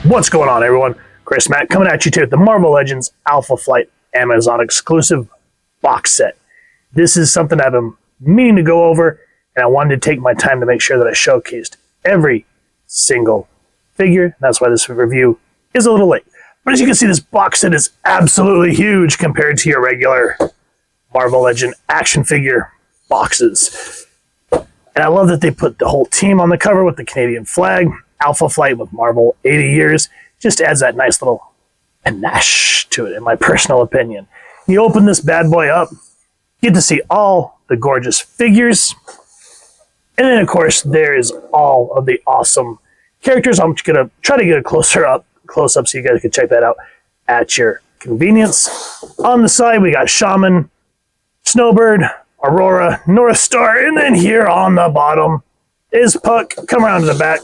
What's going on, everyone? Chris Mack coming at you today with the Marvel Legends Alpha Flight Amazon exclusive box set. This is something I've been meaning to go over, and I wanted to take my time to make sure that I showcased every single figure. That's why this review is a little late. But as you can see, this box set is absolutely huge compared to your regular Marvel Legend action figure boxes. And I love that they put the whole team on the cover with the Canadian flag. Alpha Flight with Marvel 80 years just adds that nice little panache to it, in my personal opinion. You open this bad boy up, you get to see all the gorgeous figures, and then of course there's all of the awesome characters. I'm just gonna try to get a close up so you guys can check that out at your convenience. On the side we got Shaman, Snowbird, Aurora, Northstar, and then here on the bottom is Puck. Come around to the back.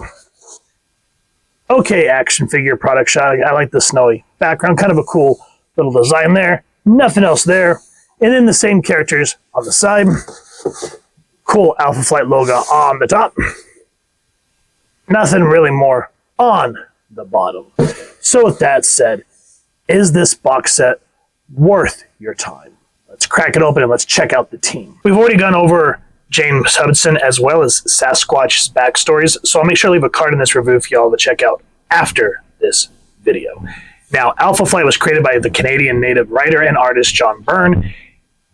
Okay, action figure product shot. I like the snowy background. Kind of a cool little design there. Nothing else there. And then the same characters on the side. Cool Alpha Flight logo on the top. Nothing really more on the bottom. So with that said, is this box set worth your time? Let's crack it open and let's check out the team. We've already gone over James Hudson as well as Sasquatch's backstories, so I'll make sure to leave a card in this review for y'all to check out after this video. Now, Alpha Flight was created by the Canadian native writer and artist John Byrne,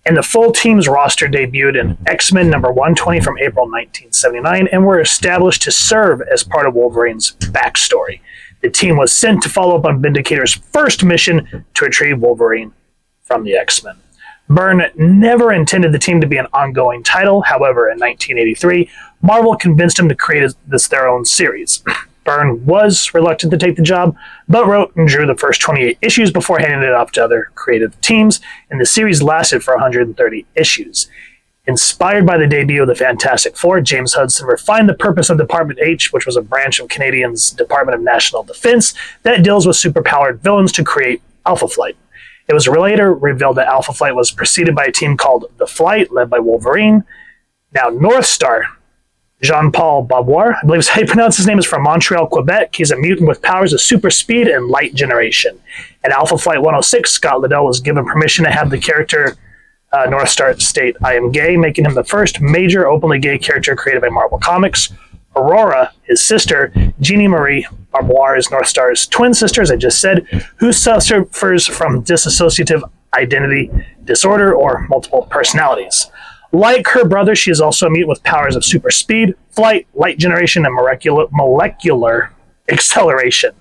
and the full team's roster debuted in X-Men number 120 from April 1979 and were established to serve as part of Wolverine's backstory. The team was sent to follow up on Vindicator's first mission to retrieve Wolverine from the X-Men. Byrne never intended the team to be an ongoing title. However, in 1983, Marvel convinced him to create their own series. Byrne was reluctant to take the job, but wrote and drew the first 28 issues before handing it off to other creative teams, and the series lasted for 130 issues. Inspired by the debut of the Fantastic Four, James Hudson refined the purpose of Department H, which was a branch of Canadian's Department of National Defense that deals with superpowered villains, to create Alpha Flight. It was later revealed that Alpha Flight was preceded by a team called The Flight, led by Wolverine. Now, Northstar, Jean-Paul Baboir, I believe is how you pronounce his name, is from Montreal, Quebec. He's a mutant with powers of super speed and light generation. At Alpha Flight 106, Scott Liddell was given permission to have the character Northstar state, "I am gay," making him the first major openly gay character created by Marvel Comics. Aurora, his sister, Jeannie Marie Baboir, is Northstar's twin sister, as I just said, who suffers from dissociative identity disorder or multiple personalities. Like her brother, she is also a mutant with powers of super speed, flight, light generation, and molecular acceleration.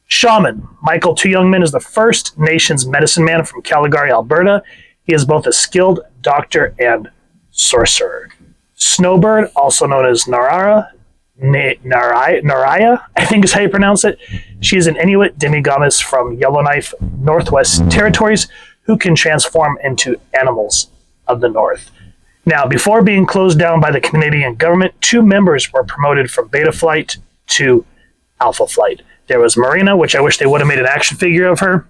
Shaman, Michael Two Youngman, is the First Nations medicine man from Calgary, Alberta. He is both a skilled doctor and sorcerer. Snowbird, also known as Naraya, I think is how you pronounce it. She is an Inuit demigoddess from Yellowknife, Northwest Territories, who can transform into animals of the North. Now, before being closed down by the Canadian government, 2 members were promoted from Beta Flight to Alpha Flight. There was Marina, which I wish they would have made an action figure of her,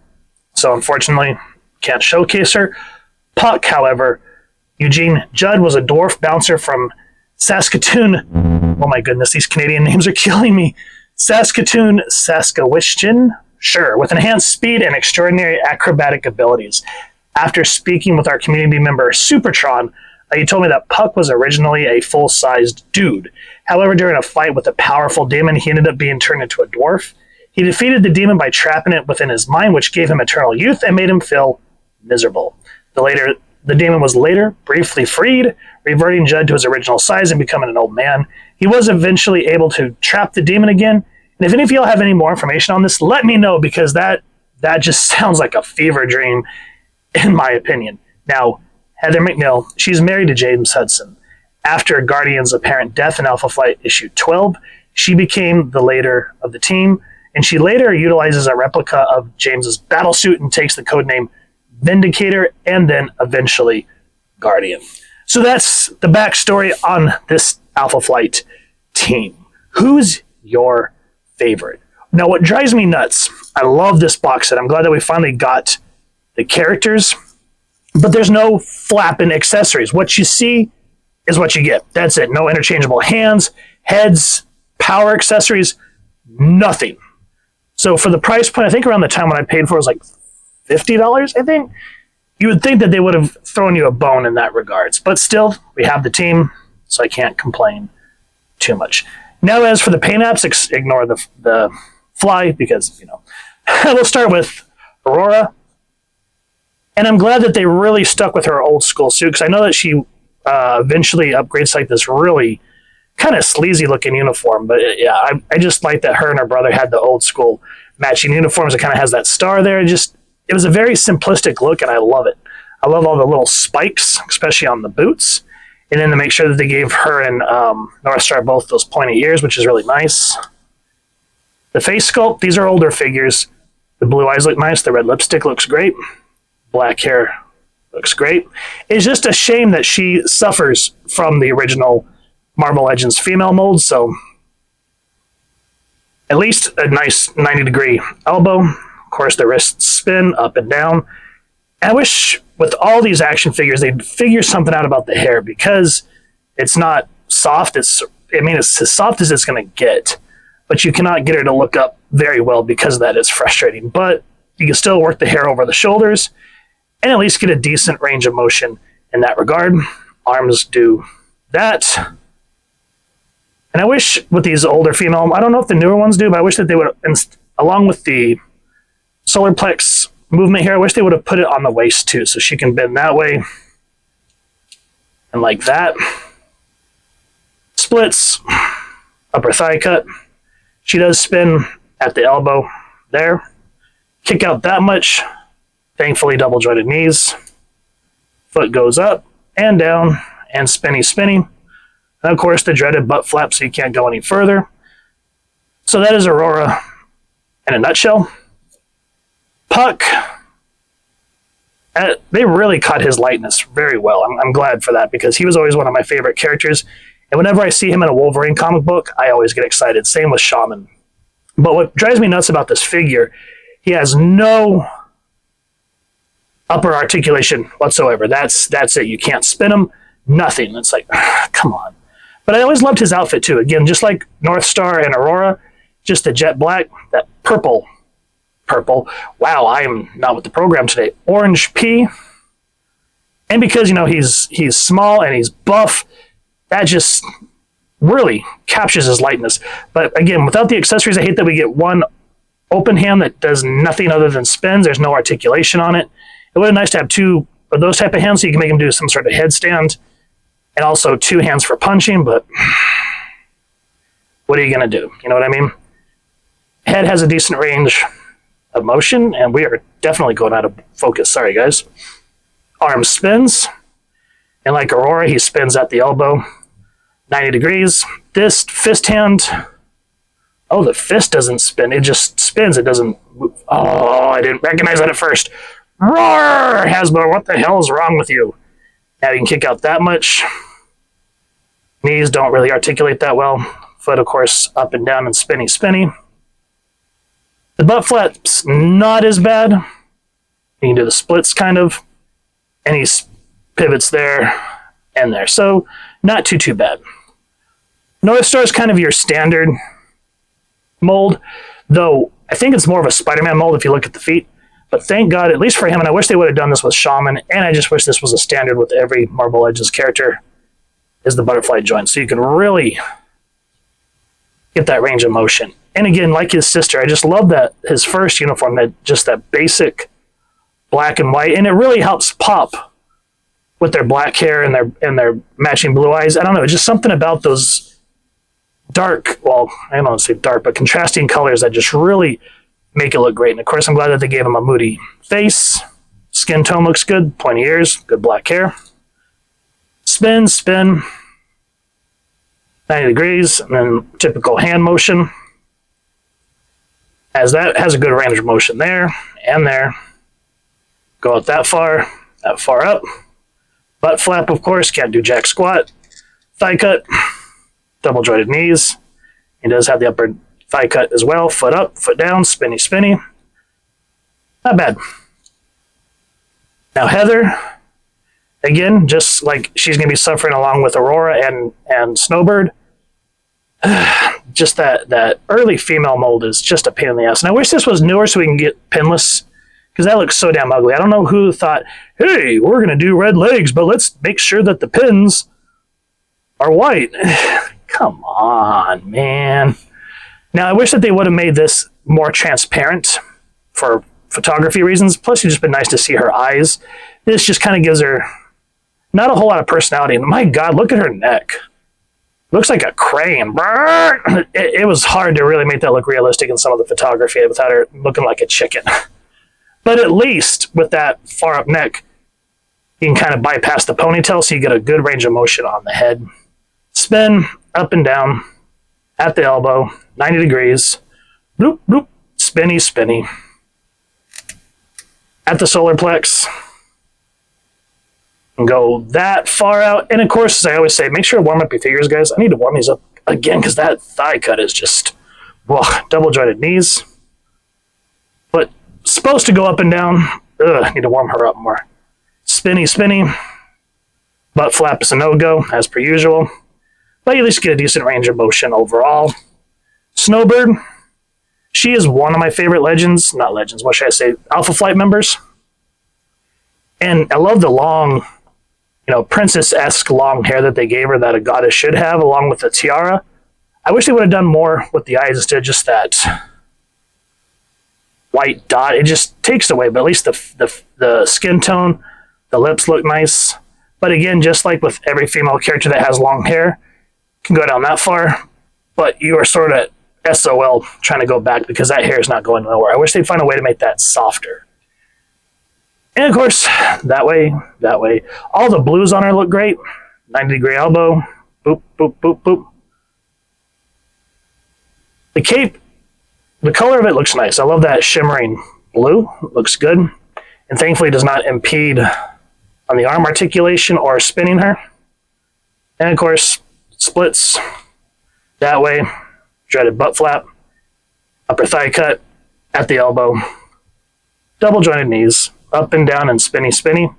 so unfortunately can't showcase her. Puck, however, Eugene Judd, was a dwarf bouncer from Saskatoon. Oh my goodness, these Canadian names are killing me. Saskatoon, Saskatchewan, sure, with enhanced speed and extraordinary acrobatic abilities. After speaking with our community member Supertron, he told me that Puck was originally a full-sized dude. However, during a fight with a powerful demon, he ended up being turned into a dwarf. He defeated the demon by trapping it within his mind, which gave him eternal youth and made him feel miserable. The demon was later briefly freed, reverting Judd to his original size and becoming an old man. He was eventually able to trap the demon again. And if any of y'all have any more information on this, let me know, because that just sounds like a fever dream, in my opinion. Now, Heather McNeil, she's married to James Hudson. After Guardian's apparent death in Alpha Flight issue 12, she became the leader of the team, and she later utilizes a replica of James's battlesuit and takes the codename Vindicator, and then eventually Guardian. So that's the backstory on this Alpha Flight team. Who's your favorite? Now, what drives me nuts, I love this box set. I'm glad that we finally got the characters, but there's no flapping accessories. What you see is what you get. That's it. No interchangeable hands, heads, power accessories, nothing. So for the price point, I think around the time when I paid for it was like $50, I think. You would think that they would have thrown you a bone in that regards. But still, we have the team, so I can't complain too much. Now, as for the paint apps, ignore the fly because, you know, we'll start with Aurora. And I'm glad that they really stuck with her old school suit because I know that she eventually upgrades like this really kind of sleazy looking uniform. But yeah, I just like that her and her brother had the old school matching uniforms. It kind of has that star there. It was a very simplistic look and I love it. I love all the little spikes, especially on the boots. And then to make sure that they gave her and Northstar both those pointy ears, which is really nice. The face sculpt, these are older figures. The blue eyes look nice. The red lipstick looks great. Black hair looks great. It's just a shame that she suffers from the original Marvel Legends female mold, so at least a nice 90-degree elbow. Of course, the wrists spin up and down. And I wish with all these action figures, they'd figure something out about the hair because it's not soft. It's as soft as it's going to get, but you cannot get her to look up very well because of that. It's frustrating, but you can still work the hair over the shoulders and at least get a decent range of motion in that regard. Arms do that. And I wish with these older female, I don't know if the newer ones do, but I wish that they would, along with the solar plex movement here, I wish they would have put it on the waist too, so she can bend that way and like that. Splits, upper thigh cut. She does spin at the elbow there. Kick out that much. Thankfully, double jointed knees. Foot goes up and down and spinny, spinny. And of course, the dreaded butt flap, so you can't go any further. So that is Aurora in a nutshell. Puck, they really caught his lightness very well. I'm glad for that because he was always one of my favorite characters. And whenever I see him in a Wolverine comic book, I always get excited. Same with Shaman. But what drives me nuts about this figure, he has no upper articulation whatsoever. That's it. You can't spin him. Nothing. It's like, come on. But I always loved his outfit too. Again, just like Northstar and Aurora, just the jet black, that purple. Wow, I am not with the program today. Orange pea. And because, you know, he's small and he's buff, that just really captures his lightness. But again, without the accessories, I hate that we get one open hand that does nothing other than spins. There's no articulation on it. It would be nice to have two of those type of hands so you can make him do some sort of headstand and also two hands for punching, but what are you going to do? You know what I mean? Head has a decent range of motion, and we are definitely going out of focus. Sorry, guys. Arm spins, and like Aurora, he spins at the elbow, 90 degrees. This fist hand, oh, the fist doesn't spin. It just spins. It doesn't move. Oh, I didn't recognize that at first. Roar! Hasbro, what the hell is wrong with you? Now you can kick out that much. Knees don't really articulate that well. Foot, of course, up and down and spinny, spinny. The butt flap's not as bad. You can do the splits kind of. And he pivots there and there. So not too bad. Northstar is kind of your standard mold, though I think it's more of a Spider-Man mold if you look at the feet. But thank God, at least for him, and I wish they would have done this with Shaman, and I just wish this was a standard with every Marvel Legends character, is the butterfly joint. So you can really get that range of motion. And again, like his sister, I just love that his first uniform, that basic black and white, and it really helps pop with their black hair and their matching blue eyes. I don't know, just something about those dark, well, I don't want to say dark, but contrasting colors that just really make it look great. And of course, I'm glad that they gave him a moody face. Skin tone looks good, pointy ears, good black hair. Spin, 90 degrees, and then typical hand motion. As that has a good range of motion there and there. Go out that far up. Butt flap, of course, can't do jack squat. Thigh cut, double jointed knees. He does have the upper thigh cut as well. Foot up, foot down, spinny, spinny. Not bad. Now Heather, again, just like she's going to be suffering along with Aurora and Snowbird, just that early female mold is just a pain in the ass. And I wish this was newer so we can get pinless, because that looks so damn ugly. I don't know who thought, hey, we're going to do red legs, but let's make sure that the pins are white. Come on, man. Now, I wish that they would have made this more transparent for photography reasons. Plus, it'd just been nice to see her eyes. This just kind of gives her not a whole lot of personality. And my God, look at her neck. Looks like a crane. It was hard to really make that look realistic in some of the photography without her looking like a chicken. But at least with that far up neck, you can kind of bypass the ponytail so you get a good range of motion on the head. Spin up and down at the elbow, 90 degrees. Bloop, bloop, spinny, spinny. At the solar plex. And go that far out. And of course, as I always say, make sure to warm up your figures, guys. I need to warm these up again because that thigh cut is just double jointed knees. But supposed to go up and down. I need to warm her up more. Spinny, spinny. Butt flap is a no-go, as per usual. But you at least get a decent range of motion overall. Snowbird. She is one of my favorite legends. Not legends, what should I say? Alpha Flight members. And I love the long, princess-esque long hair that they gave her that a goddess should have, along with the tiara. I wish they would have done more with the eyes instead of just that white dot. It just takes away, but at least the skin tone, the lips look nice. But again, just like with every female character that has long hair, can go down that far, but you are sort of SOL trying to go back because that hair is not going nowhere. I wish they'd find a way to make that softer. And of course, that way. All the blues on her look great. 90-degree elbow. Boop, boop, boop, boop. The cape, the color of it looks nice. I love that shimmering blue. It looks good. And thankfully does not impede on the arm articulation or spinning her. And of course, splits that way. Dreaded butt flap. Upper thigh cut at the elbow. Double jointed knees. Up and down and spinny, spinny.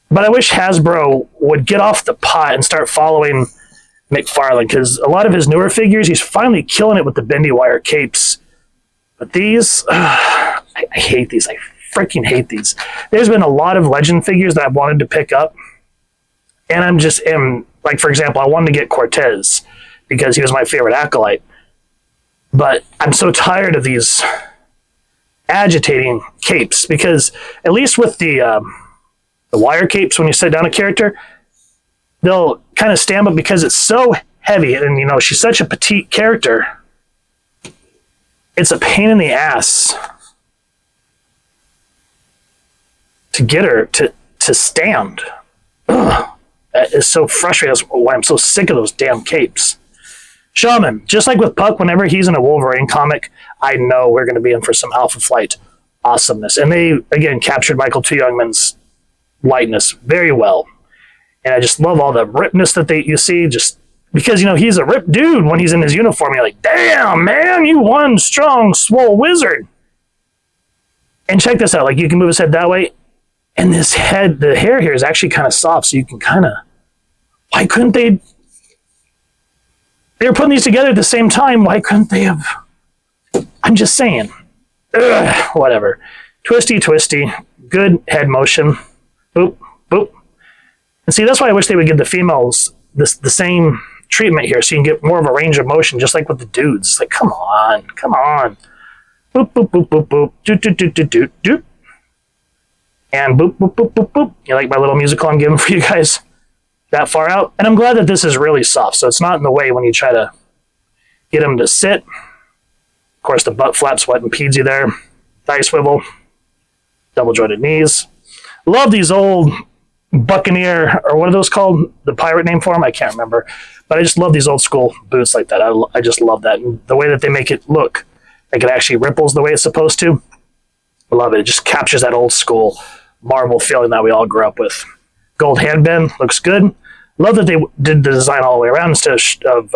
But I wish Hasbro would get off the pot and start following McFarlane, because a lot of his newer figures, he's finally killing it with the bendy wire capes. But these, I hate these. I freaking hate these. There's been a lot of legend figures that I've wanted to pick up. And like, for example, I wanted to get Cortez because he was my favorite acolyte. But I'm so tired of these agitating capes, because at least with the wire capes, when you set down a character, they'll kind of stand up because it's so heavy, and she's such a petite character. It's a pain in the ass to get her to stand. Ugh. That is so frustrating. That's why I'm so sick of those damn capes. Shaman, just like with Puck, whenever he's in a Wolverine comic, I know we're going to be in for some Alpha Flight awesomeness. And they, again, captured Michael T. Youngman's lightness very well. And I just love all the ripness that you see, just because, he's a ripped dude when he's in his uniform. You're like, damn, man, you one strong, swole wizard. And check this out. Like, you can move his head that way. And this head, the hair here is actually kind of soft, so you can why couldn't they were putting these together at the same time. Why couldn't they have? I'm just saying. Ugh, whatever. Twisty, twisty. Good head motion. Boop, boop. And see, that's why I wish they would give the females the same treatment here, so you can get more of a range of motion, just like with the dudes. Like, come on. Boop, boop, boop, boop, boop. Doot, doot, doot, doot, doot, doot. And boop, boop, boop, boop, boop. You like my little musical I'm giving for you guys? That far out. And I'm glad that this is really soft, so it's not in the way when you try to get them to sit. Of course, the butt flap's what impedes you there. Thigh swivel. Double jointed knees. Love these old Buccaneer, or what are those called? The pirate name for them? I can't remember. But I just love these old school boots like that. I just love that. And the way that they make it look like it actually ripples the way it's supposed to. I love it. It just captures that old school Marvel feeling that we all grew up with. Gold handband looks good. Love that they did the design all the way around instead of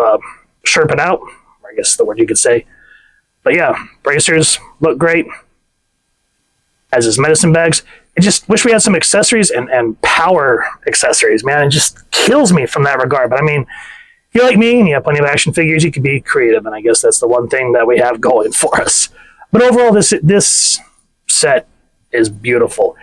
sherping out. I guess the word you could say. But yeah, bracers look great. As his medicine bags. I just wish we had some accessories and power accessories, man. It just kills me from that regard. But I mean, If you're like me and you have plenty of action figures, you can be creative, and I guess that's the one thing that we have going for us. But overall, this set is beautiful.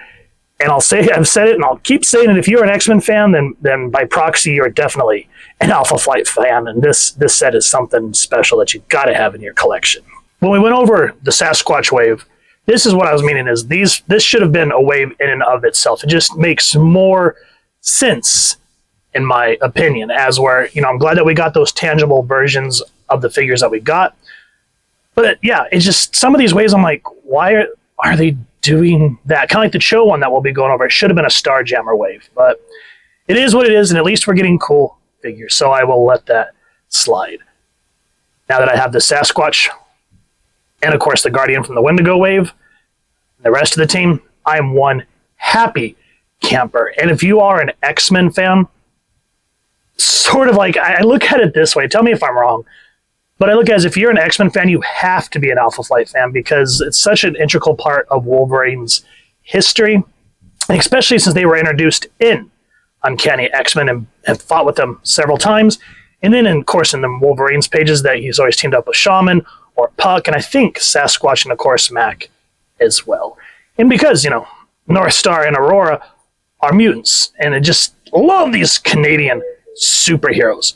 And I've said it, and I'll keep saying it. If you're an X-Men fan, then by proxy, you're definitely an Alpha Flight fan. And this set is something special that you've got to have in your collection. When we went over the Sasquatch wave, this is what I was meaning is this should have been a wave in and of itself. It just makes more sense, in my opinion, as where, I'm glad that we got those tangible versions of the figures that we got. But yeah, it's just some of these waves I'm like, why are they doing that? Kind of like the Cho one that we'll be going over. It should have been a Starjammer wave, but it is what it is, and at least we're getting cool figures, so I will let that slide. Now that I have the Sasquatch, and of course the Guardian from the Wendigo wave, and the rest of the team, I am one happy camper. And if you are an X-Men fan, sort of like, I look at it this way, tell me if I'm wrong, but I look at it as if you're an X-Men fan, you have to be an Alpha Flight fan because it's such an integral part of Wolverine's history, and especially since they were introduced in Uncanny X-Men and have fought with them several times. And then, of course, in the Wolverine's pages that he's always teamed up with Shaman or Puck, and I think Sasquatch and, of course, Mac as well. And because, Northstar and Aurora are mutants, and I just love these Canadian superheroes.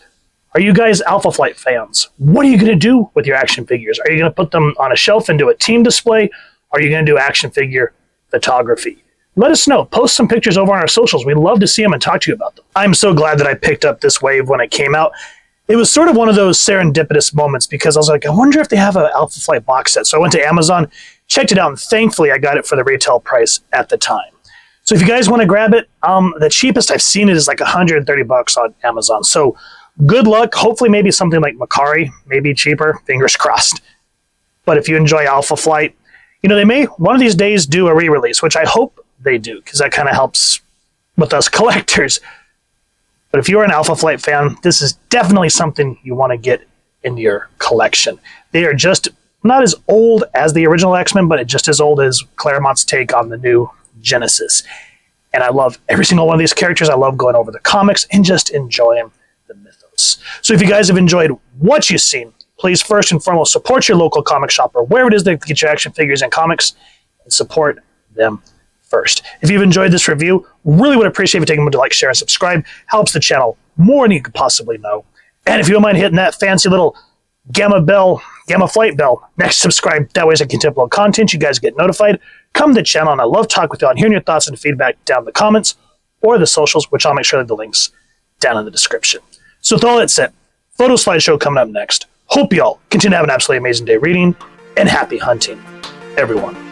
Are you guys Alpha Flight fans? What are you going to do with your action figures? Are you going to put them on a shelf and do a team display? Are you going to do action figure photography? Let us know. Post some pictures over on our socials. We'd love to see them and talk to you about them. I'm so glad that I picked up this wave when it came out. It was sort of one of those serendipitous moments because I was like, I wonder if they have an Alpha Flight box set. So I went to Amazon, checked it out, and thankfully I got it for the retail price at the time. So if you guys want to grab it, the cheapest I've seen it is like $130 on Amazon. So good luck. Hopefully maybe something like Makari, maybe cheaper, fingers crossed. But if you enjoy Alpha Flight, they may one of these days do a re-release, which I hope they do, because that kind of helps with us collectors. But if you're an Alpha Flight fan, this is definitely something you want to get in your collection. They are just not as old as the original X-Men, but just as old as Claremont's take on the new Genesis. And I love every single one of these characters. I love going over the comics and just enjoying the mythos. So if you guys have enjoyed what you've seen, please first and foremost support your local comic shop or wherever it is that you get your action figures and comics, and support them first. If you've enjoyed this review, really would appreciate if you take a moment to like, share, and subscribe. Helps the channel more than you could possibly know. And if you don't mind hitting that fancy little Gamma Flight bell next to subscribe, that way as I continue to upload content, you guys get notified. Come to the channel, and I love talking with you and hearing your thoughts and feedback down in the comments or the socials, which I'll make sure that the links down in the description. So with all that said, photo slideshow coming up next. Hope you all continue to have an absolutely amazing day reading, and happy hunting, everyone.